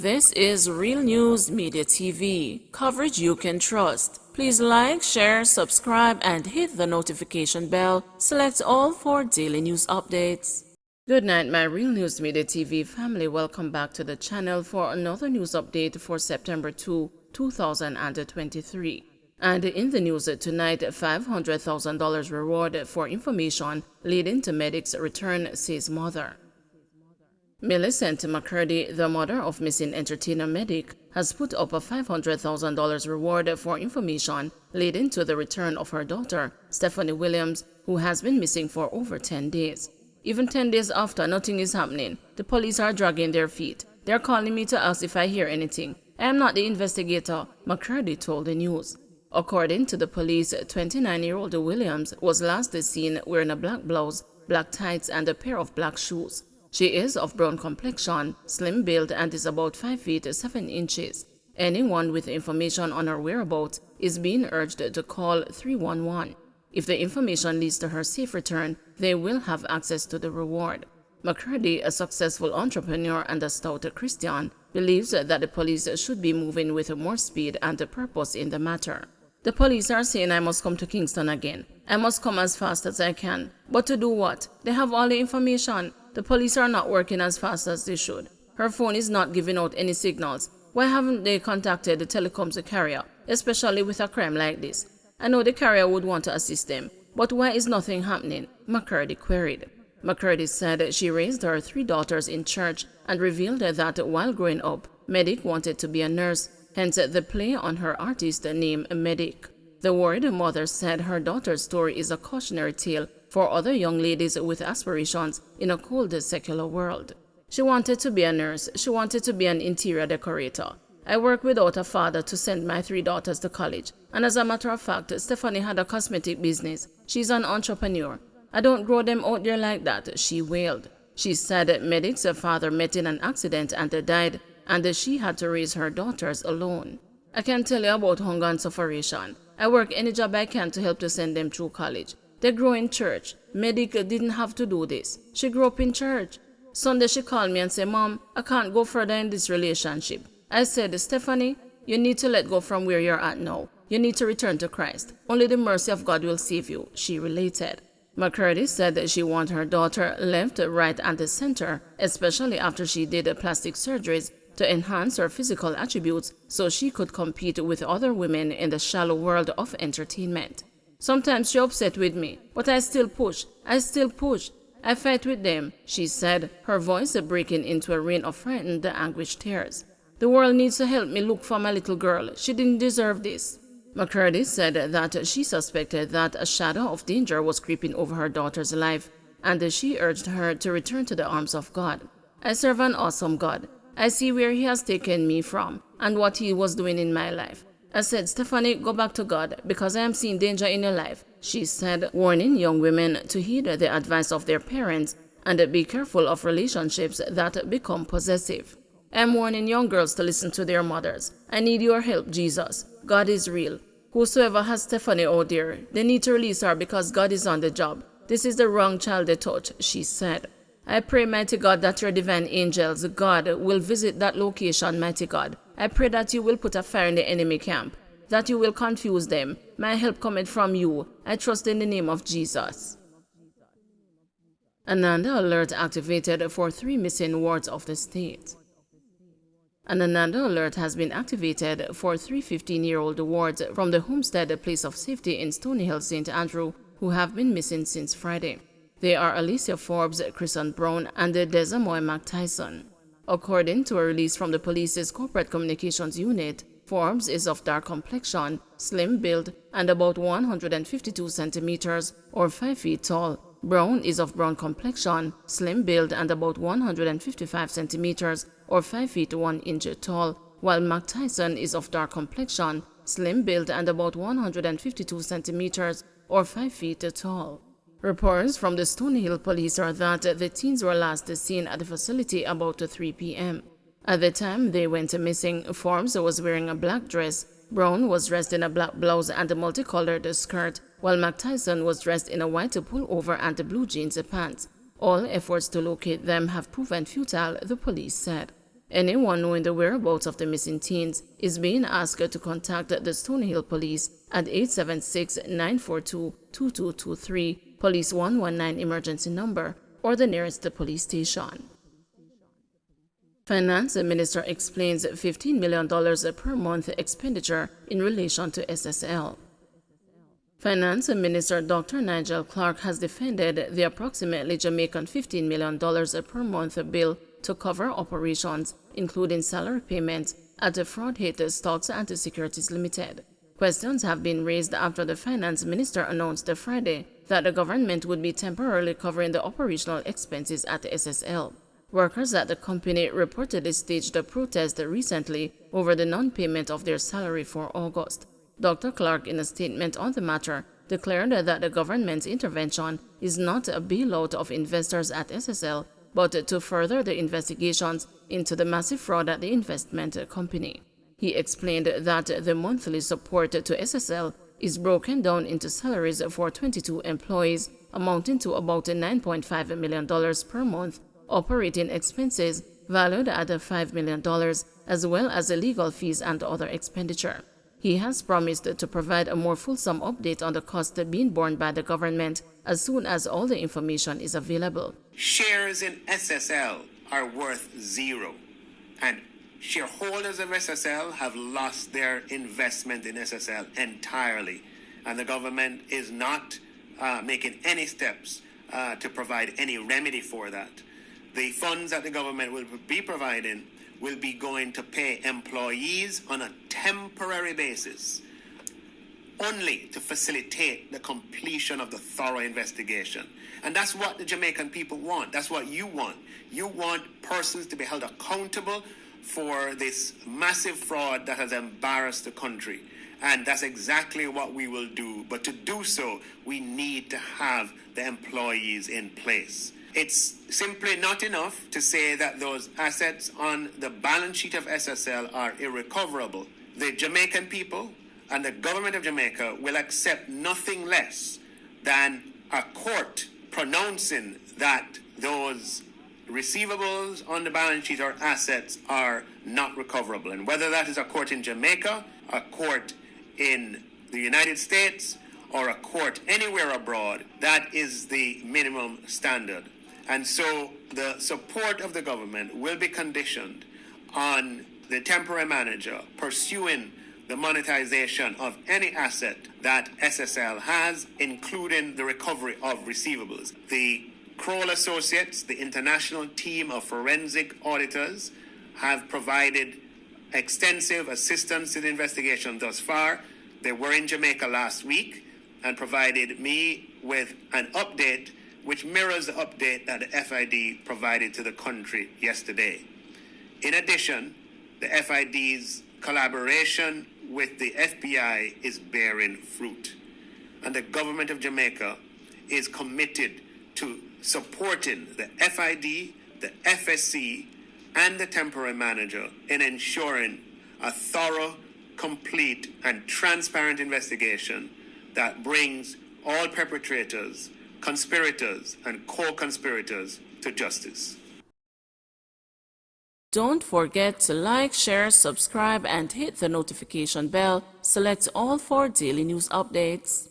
This is Real News Media TV, coverage you can trust. Please like, share, subscribe, and hit the notification bell. Select all for daily news updates. Good night, my Real News Media TV family. Welcome back to the channel for another news update for September 2, 2023. And in the news tonight, $500,000 reward for information leading to medic's return, says mother. Millicent McCurdy, the mother of missing entertainer Medic, has put up a $500,000 reward for information leading to the return of her daughter, Stephanie Williams, who has been missing for over 10 days. Even 10 days after, nothing is happening. The police are dragging their feet. They're calling me to ask if I hear anything. I am not the investigator, McCurdy told the news. According to the police, 29-year-old Williams was last seen wearing a black blouse, black tights, and a pair of black shoes. She is of brown complexion, slim build, and is about 5 feet 7 inches. Anyone with information on her whereabouts is being urged to call 311. If the information leads to her safe return, they will have access to the reward. McCurdy, a successful entrepreneur and a stout Christian, believes that the police should be moving with more speed and purpose in the matter. The police are saying I must come to Kingston again. I must come as fast as I can. But to do what? They have all the information. The police are not working as fast as they should. Her phone is not giving out any signals. Why haven't they contacted the telecoms carrier, especially with a crime like this? I know the carrier would want to assist them, but why is nothing happening? McCurdy queried. McCurdy said she raised her 3 daughters in church and revealed that while growing up, Medic wanted to be a nurse, hence the play on her artist name Medic. The worried mother said her daughter's story is a cautionary tale for other young ladies with aspirations in a cold secular world. She wanted to be a nurse. She wanted to be an interior decorator. I work without a father to send my 3 daughters to college. And as a matter of fact, Stephanie had a cosmetic business. She's an entrepreneur. I don't grow them out there like that, she wailed. She said Medic's father met in an accident and died, and she had to raise her daughters alone. I can tell you about hunger and sufferation. I work any job I can to help to send them through college. They grow in church. Medic didn't have to do this. She grew up in church. Sunday she called me and said, Mom, I can't go further in this relationship. I said, Stephanie, you need to let go from where you're at now. You need to return to Christ. Only the mercy of God will save you, she related. McCurdy said that she wanted her daughter left, right, and center, especially after she did plastic surgeries to enhance her physical attributes so she could compete with other women in the shallow world of entertainment. Sometimes she's upset with me, but I still push. I fight with them, she said, her voice breaking into a rain of frightened, anguished tears. The world needs to help me look for my little girl. She didn't deserve this. McCurdy said that she suspected that a shadow of danger was creeping over her daughter's life, and she urged her to return to the arms of God. I serve an awesome God. I see where He has taken me from and what He was doing in my life. I said, Stephanie, go back to God because I am seeing danger in your life, she said, warning young women to heed the advice of their parents and be careful of relationships that become possessive. I am warning young girls to listen to their mothers. I need your help, Jesus. God is real. Whosoever has Stephanie out there, they need to release her because God is on the job. This is the wrong child they touch, she said. I pray, mighty God, that your divine angels, God, will visit that location, mighty God. I pray that you will put a fire in the enemy camp, that you will confuse them. My help cometh from you. I trust in the name of Jesus. Another alert activated for 3 missing wards of the state. Another alert has been activated for 3 15-year-old wards from the Homestead Place of Safety in Stony Hill, St. Andrew, who have been missing since Friday. They are Alicia Forbes, Kristen Brown, and Desamoy McTyson. According to a release from the police's corporate communications unit, Forbes is of dark complexion, slim build, and about 152 centimeters or 5 feet tall. Brown is of brown complexion, slim build, and about 155 centimeters or 5 feet 1 inch tall, while McTyson is of dark complexion, slim build, and about 152 centimeters or 5 feet tall. Reports from the Stony Hill police are that the teens were last seen at the facility about 3 p.m. At the time they went missing, Forbes was wearing a black dress, Brown was dressed in a black blouse and a multicolored skirt, while McTyson was dressed in a white pullover and blue jeans pants. All efforts to locate them have proven futile, the police said. Anyone knowing the whereabouts of the missing teens is being asked to contact the Stony Hill Police at 876-942-2223, Police 119 emergency number, or the nearest police station. Finance Minister explains $15 million per month expenditure in relation to SSL. Finance Minister Dr. Nigel Clark has defended the approximately Jamaican $15 million per month bill to cover operations, including salary payments, at the Fraud-Hit Stocks and Securities Limited. Questions have been raised after the Finance Minister announced Friday that the government would be temporarily covering the operational expenses at SSL. Workers at the company reportedly staged a protest recently over the non-payment of their salary for August. Dr. Clark, in a statement on the matter, declared that the government's intervention is not a bailout of investors at SSL, but to further the investigations into the massive fraud at the investment company. He explained that the monthly support to SSL is broken down into salaries for 22 employees, amounting to about $9.5 million per month, operating expenses valued at $5 million, as well as legal fees and other expenditure. He has promised to provide a more fulsome update on the cost being borne by the government as soon as all the information is available. Shares in SSL are worth zero, and shareholders of SSL have lost their investment in SSL entirely, and the government is not making any steps to provide any remedy for that. The funds that the government will be providing will be going to pay employees on a temporary basis, only to facilitate the completion of the thorough investigation. And that's what the Jamaican people want. That's what you want. You want persons to be held accountable for this massive fraud that has embarrassed the country. And that's exactly what we will do. But to do so, we need to have the employees in place. It's simply not enough to say that those assets on the balance sheet of SSL are irrecoverable. The Jamaican people and the government of Jamaica will accept nothing less than a court pronouncing that those receivables on the balance sheet or assets are not recoverable. And whether that is a court in Jamaica, a court in the United States, or a court anywhere abroad, that is the minimum standard. And so the support of the government will be conditioned on the temporary manager pursuing the monetization of any asset that SSL has, including the recovery of receivables. The Kroll Associates, the international team of forensic auditors, have provided extensive assistance to the investigation thus far. They were in Jamaica last week and provided me with an update which mirrors the update that the FID provided to the country yesterday. In addition, the FID's collaboration with the FBI is bearing fruit, and the government of Jamaica is committed to supporting the FID, the FSC, and the temporary manager in ensuring a thorough, complete, and transparent investigation that brings all perpetrators, conspirators, and co-conspirators to justice. Don't forget to like, share, subscribe, and hit the notification bell. Select all for daily news updates.